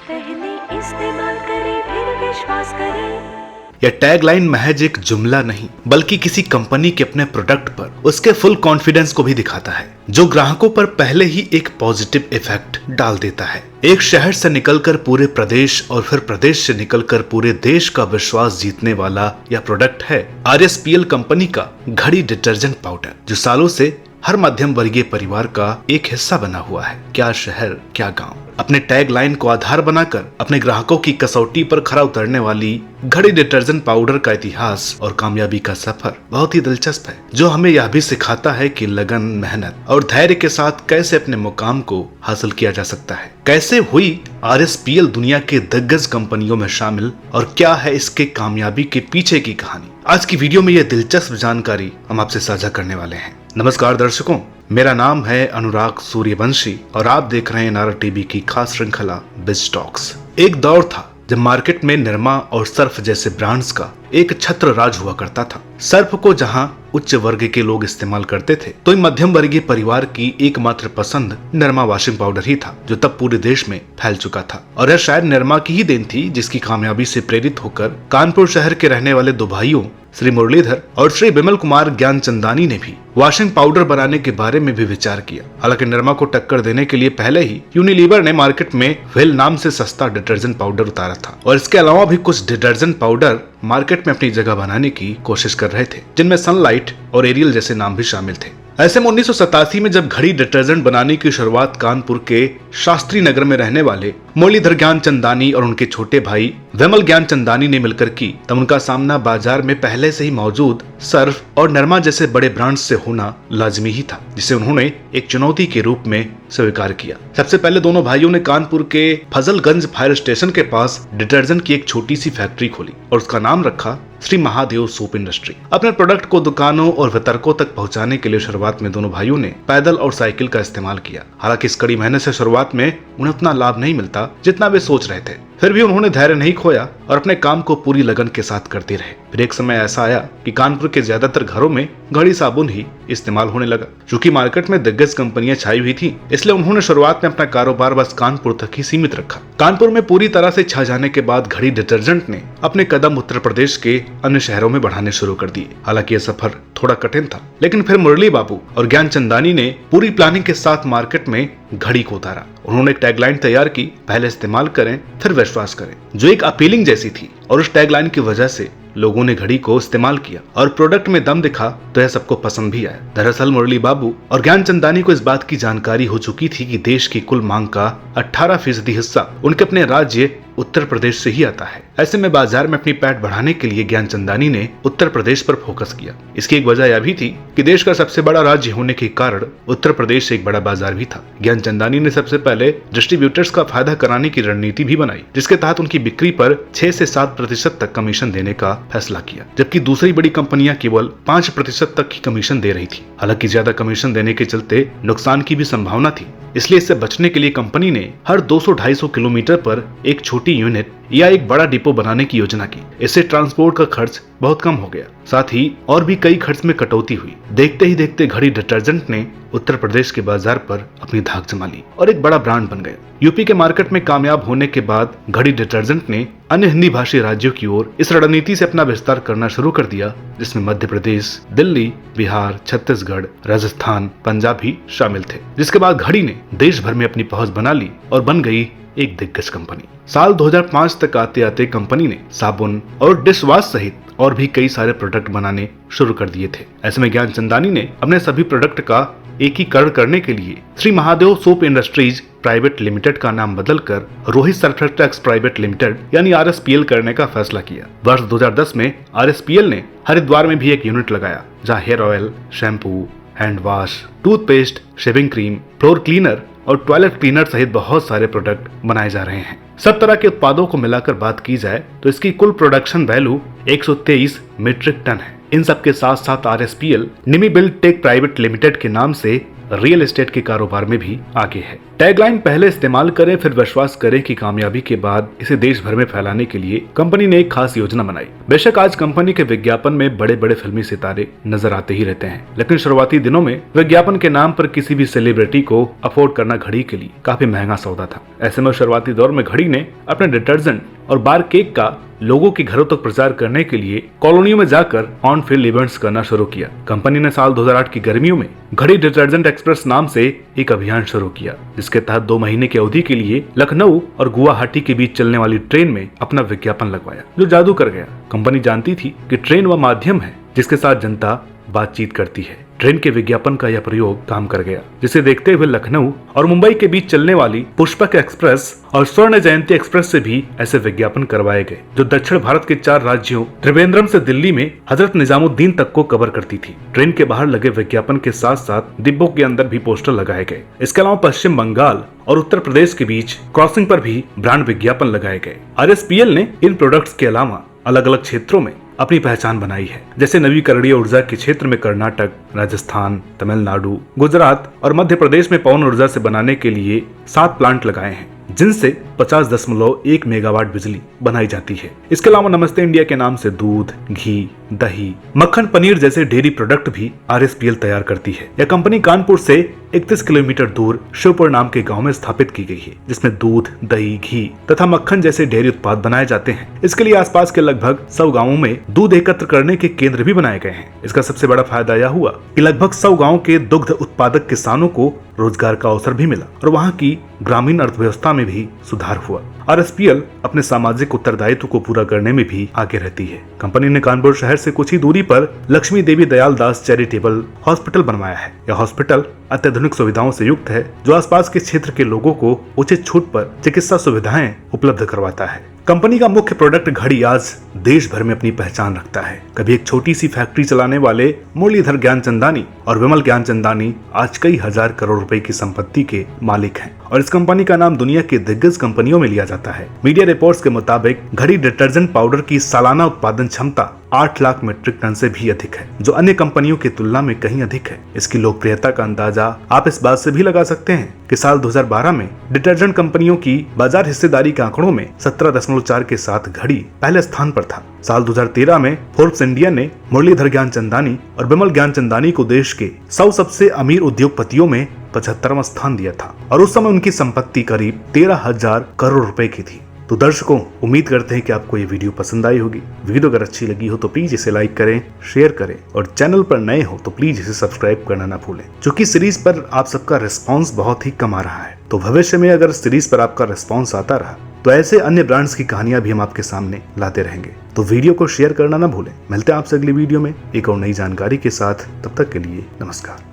पहले इस्तेमाल करें फिर विश्वास करें। यह टैगलाइन महज एक जुमला नहीं बल्कि किसी कंपनी के अपने प्रोडक्ट पर उसके फुल कॉन्फिडेंस को भी दिखाता है, जो ग्राहकों पर पहले ही एक पॉजिटिव इफेक्ट डाल देता है। एक शहर से निकलकर पूरे प्रदेश और फिर प्रदेश से निकलकर पूरे देश का विश्वास जीतने वाला यह प्रोडक्ट है आरएसपीएल कंपनी का घड़ी डिटर्जेंट पाउडर, जो सालों से हर मध्यम वर्गीय परिवार का एक हिस्सा बना हुआ है। क्या शहर क्या गांव, अपने टैग लाइन को आधार बनाकर अपने ग्राहकों की कसौटी पर खरा उतरने वाली घड़ी डिटर्जेंट पाउडर का इतिहास और कामयाबी का सफर बहुत ही दिलचस्प है, जो हमें यह भी सिखाता है कि लगन, मेहनत और धैर्य के साथ कैसे अपने मुकाम को हासिल किया जा सकता है। कैसे हुई आरएसपीएल दुनिया के दिग्गज कंपनियों में शामिल और क्या है इसके कामयाबी के पीछे की कहानी। आज की वीडियो में यह दिलचस्प जानकारी हम आपसे साझा करने वाले हैं। नमस्कार दर्शकों, मेरा नाम है अनुराग सूर्यवंशी और आप देख रहे हैं नारा टीवी की खास श्रृंखला बिज टॉक्स। एक दौर था जब मार्केट में निरमा और सर्फ जैसे ब्रांड्स का एक छत्र राज हुआ करता था। सर्फ को जहां उच्च वर्ग के लोग इस्तेमाल करते थे, तो मध्यम वर्गीय परिवार की एकमात्र पसंद निरमा वॉशिंग पाउडर ही था, जो तब पूरे देश में फैल चुका था। और यह शायद निरमा की ही देन थी, जिसकी कामयाबी से प्रेरित होकर कानपुर शहर के रहने वाले दो भाइयों श्री मुरलीधर और श्री विमल कुमार ज्ञानचंदानी ने भी वॉशिंग पाउडर बनाने के बारे में भी विचार किया। हालांकि निरमा को टक्कर देने के लिए पहले ही यूनिलीवर ने मार्केट में व्हेल नाम से सस्ता डिटर्जेंट पाउडर उतारा था, और इसके अलावा भी कुछ डिटर्जेंट पाउडर मार्केट में अपनी जगह बनाने की कोशिश कर रहे थे, जिनमें सनलाइट और एरियल जैसे नाम भी शामिल थे। ऐसे में 1987 में जब घड़ी डिटर्जेंट बनाने की शुरुआत कानपुर के शास्त्री नगर में रहने वाले मुरलीधर ज्ञानचंदानी और उनके छोटे भाई विमल ज्ञानचंदानी ने मिलकर की, तब उनका सामना बाजार में पहले से ही मौजूद सर्फ और निरमा जैसे बड़े ब्रांड्स से होना लाजमी ही था, जिसे उन्होंने एक चुनौती के रूप में स्वीकार किया। सबसे पहले दोनों भाइयों ने कानपुर के फजलगंज फायर स्टेशन के पास डिटर्जेंट की एक छोटी सी फैक्ट्री खोली और उसका नाम रखा श्री महादेव सोप इंडस्ट्री। अपने प्रोडक्ट को दुकानों और वितरकों तक पहुंचाने के लिए शुरुआत में दोनों भाइयों ने पैदल और साइकिल का इस्तेमाल किया। हालांकि इस कड़ी मेहनत से शुरुआत में उन्हें उतना लाभ नहीं मिलता जितना वे सोच रहे थे, फिर भी उन्होंने धैर्य नहीं खोया और अपने काम को पूरी लगन के साथ करते रहे। फिर एक समय ऐसा आया कि कानपुर के ज्यादातर घरों में घड़ी साबुन ही इस्तेमाल होने लगा। चूंकि मार्केट में दिग्गज कंपनियां छाई हुई थी, इसलिए उन्होंने शुरुआत में अपना कारोबार बस कानपुर तक ही सीमित रखा। कानपुर में पूरी तरह से छा जाने के बाद घड़ी डिटर्जेंट ने अपने कदम उत्तर प्रदेश के अन्य शहरों में बढ़ाने शुरू कर दिए। हालांकि यह सफर थोड़ा कठिन था, लेकिन फिर मुरली बाबू और ज्ञानचंदानी ने पूरी प्लानिंग के साथ मार्केट में घड़ी को उतारा। उन्होंने एक टैगलाइन तैयार की, पहले इस्तेमाल करें फिर विश्वास करें, जो एक अपीलिंग जैसी थी, और उस टैगलाइन की वजह से लोगों ने घड़ी को इस्तेमाल किया और प्रोडक्ट में दम दिखा तो यह सबको पसंद भी आया। दरअसल मुरली बाबू और ज्ञानचंदानी को इस बात की जानकारी हो चुकी थी कि देश की कुल मांग का 18% हिस्सा उनके अपने राज्य उत्तर प्रदेश से ही आता है। ऐसे में बाजार में अपनी पैठ बढ़ाने के लिए ज्ञानचंदानी ने उत्तर प्रदेश पर फोकस किया। इसकी एक वजह यह भी थी कि देश का सबसे बड़ा राज्य होने के कारण उत्तर प्रदेश एक बड़ा बाजार भी था। ज्ञानचंदानी ने सबसे पहले डिस्ट्रीब्यूटर्स का फायदा कराने की रणनीति भी बनाई, जिसके तहत उनकी बिक्री पर 6 से 7% तक कमीशन देने का फैसला किया, जबकि दूसरी बड़ी कंपनियां केवल 5% तक की कमीशन दे रही थी। हालांकि ज्यादा कमीशन देने के चलते नुकसान की भी संभावना थी, इसलिए इससे बचने के लिए कंपनी ने हर 200-250 किलोमीटर पर एक छोटी यूनिट या एक बड़ा डिपो बनाने की योजना की। इससे ट्रांसपोर्ट का खर्च बहुत कम हो गया, साथ ही और भी कई खर्च में कटौती हुई। देखते ही देखते घड़ी डिटर्जेंट ने उत्तर प्रदेश के बाजार पर अपनी धाक जमा ली और एक बड़ा ब्रांड बन गया। यूपी के मार्केट में कामयाब होने के बाद घड़ी डिटर्जेंट ने अन्य हिंदी भाषी राज्यों की ओर इस रणनीति से अपना विस्तार करना शुरू कर दिया, जिसमें मध्य प्रदेश, दिल्ली, बिहार, छत्तीसगढ़, राजस्थान, पंजाब भी शामिल थे। जिसके बाद घड़ी ने देश भर में अपनी पहुंच बना ली और बन गई एक दिग्गज कंपनी। साल 2005 तक आते आते कंपनी ने साबुन और डिश वॉश सहित और भी कई सारे प्रोडक्ट बनाने शुरू कर दिए थे। ऐसे में ज्ञानचंदानी ने अपने सभी प्रोडक्ट का एकीकरण करने के लिए Shri Mahadev soap industries private limited का नाम बदलकर रोहित सर्फेक्टेक्स प्राइवेट लिमिटेड यानी आरएसपीएल करने का फैसला किया। वर्ष 2010 में आरएसपीएल ने हरिद्वार में भी एक यूनिट लगाया, जहां hair oil, shampoo, hand wash, toothpaste, shaving cream, floor cleaner और टॉयलेट क्लीनर सहित बहुत सारे प्रोडक्ट बनाए जा रहे हैं। सब तरह के उत्पादों को मिलाकर बात की जाए तो इसकी कुल प्रोडक्शन वैल्यू 123 मीट्रिक टन है। इन सब के साथ साथ आरएसपीएल निमी बिल्ड टेक प्राइवेट लिमिटेड के नाम से रियल एस्टेट के कारोबार में भी आगे है। टैगलाइन पहले इस्तेमाल करें फिर विश्वास करें की कामयाबी के बाद इसे देश भर में फैलाने के लिए कंपनी ने एक खास योजना बनाई। बेशक आज कंपनी के विज्ञापन में बड़े बड़े फिल्मी सितारे नजर आते ही रहते हैं, लेकिन शुरुआती दिनों में विज्ञापन के नाम पर किसी भी सेलिब्रिटी को अफोर्ड करना घड़ी के लिए काफी महंगा सौदा था। ऐसे में शुरुआती दौर में घड़ी ने अपने डिटर्जेंट और बार केक का लोगों के घरों तक प्रचार करने के लिए कॉलोनियों में जाकर ऑन फील्ड इवेंट्स करना शुरू किया। कंपनी ने साल 2008 की गर्मियों में घड़ी डिटर्जेंट एक्सप्रेस नाम से एक अभियान शुरू किया, जिसके तहत 2 महीने की अवधि के लिए लखनऊ और गुवाहाटी के बीच चलने वाली ट्रेन में अपना विज्ञापन लगवाया, जो जादू कर गया। कंपनी जानती थी कि ट्रेन वह माध्यम है जिसके साथ जनता बातचीत करती है। ट्रेन के विज्ञापन का यह प्रयोग काम कर गया, जिसे देखते हुए लखनऊ और मुंबई के बीच चलने वाली पुष्पक एक्सप्रेस और स्वर्ण जयंती एक्सप्रेस से भी ऐसे विज्ञापन करवाए गए, जो दक्षिण भारत के 4 राज्यों त्रिवेंद्रम से दिल्ली में हजरत निजामुद्दीन तक को कवर करती थी। ट्रेन के बाहर लगे विज्ञापन के साथ साथ डिब्बों के अंदर भी पोस्टर लगाए गए। इसके अलावा पश्चिम बंगाल और उत्तर प्रदेश के बीच क्रॉसिंग पर भी ब्रांड विज्ञापन लगाए गए। RSPL ने इन प्रोडक्ट्स के अलावा अलग अलग क्षेत्रों में अपनी पहचान बनाई है, जैसे नवीकरणीय ऊर्जा के क्षेत्र में कर्नाटक, राजस्थान, तमिलनाडु, गुजरात और मध्य प्रदेश में पवन ऊर्जा से बनाने के लिए 7 प्लांट लगाए हैं, जिनसे 50.1 मेगावाट बिजली बनाई जाती है। इसके अलावा नमस्ते इंडिया के नाम से दूध, घी, दही, मक्खन, पनीर जैसे डेयरी प्रोडक्ट भी RSPL तैयार करती है। यह कंपनी कानपुर से 31 किलोमीटर दूर शिवपुर नाम के गांव में स्थापित की गई है, जिसमें दूध, दही, घी तथा मक्खन जैसे डेयरी उत्पाद बनाए जाते हैं। इसके लिए आसपास के लगभग 100 गाँवों में दूध एकत्र करने के केंद्र भी बनाए गए हैं। इसका सबसे बड़ा फायदा यह हुआ कि लगभग 100 गाँव के दुग्ध उत्पादक किसानों को रोजगार का अवसर भी मिला और वहाँ की ग्रामीण अर्थव्यवस्था में भी सुधार हुआ। RSPL अपने सामाजिक उत्तरदायित्व को पूरा करने में भी आगे रहती है। कंपनी ने कानपुर शहर से कुछ ही दूरी पर लक्ष्मी देवी दयाल दास चैरिटेबल हॉस्पिटल बनवाया है। यह हॉस्पिटल अत्याधुनिक सुविधाओं से युक्त है, जो आसपास के क्षेत्र के लोगों को उचित छूट पर चिकित्सा सुविधाएं उपलब्ध करवाता है। कंपनी का मुख्य प्रोडक्ट घड़ी आज देश भर में अपनी पहचान रखता है। कभी एक छोटी सी फैक्ट्री चलाने वाले मुरलीधर ज्ञानचंदानी और विमल ज्ञानचंदानी आज कई हजार करोड़ रुपए की संपत्ति के मालिक हैं और इस कंपनी का नाम दुनिया के दिग्गज कंपनियों में लिया जाता है। मीडिया रिपोर्ट्स के मुताबिक घड़ी डिटर्जेंट पाउडर की सालाना उत्पादन क्षमता 8 लाख मीट्रिक टन से भी अधिक है, जो अन्य कंपनियों की तुलना में कहीं अधिक है। इसकी लोकप्रियता का अंदाजा आप इस बात से भी लगा सकते हैं कि साल 2012 में डिटर्जेंट कंपनियों की बाजार हिस्सेदारी के आंकड़ों में 17.4 के साथ घड़ी पहले स्थान पर था। साल 2013 में फोर्ब्स इंडिया ने मुरलीधर ज्ञानचंदानी और विमल ज्ञानचंदानी को देश के 100 सबसे अमीर उद्योगपतियों में 75वां स्थान दिया था और उस समय उनकी संपत्ति करीब 13,000 करोड़ रुपए की थी। तो दर्शकों, उम्मीद करते हैं कि आपको ये वीडियो पसंद आई होगी। वीडियो अगर अच्छी लगी हो तो प्लीज इसे लाइक करें, शेयर करें और चैनल पर नए हो तो प्लीज इसे सब्सक्राइब करना ना भूलें। क्योंकि सीरीज पर आप सबका रिस्पॉन्स बहुत ही कम आ रहा है, तो भविष्य में अगर सीरीज पर आपका रिस्पॉन्स आता रहा तो ऐसे अन्य ब्रांड्स की कहानियां भी हम आपके सामने लाते रहेंगे। तो वीडियो को शेयर करना ना भूलें। मिलते हैं आपसे अगली वीडियो में एक और नई जानकारी के साथ। तब तक के लिए नमस्कार।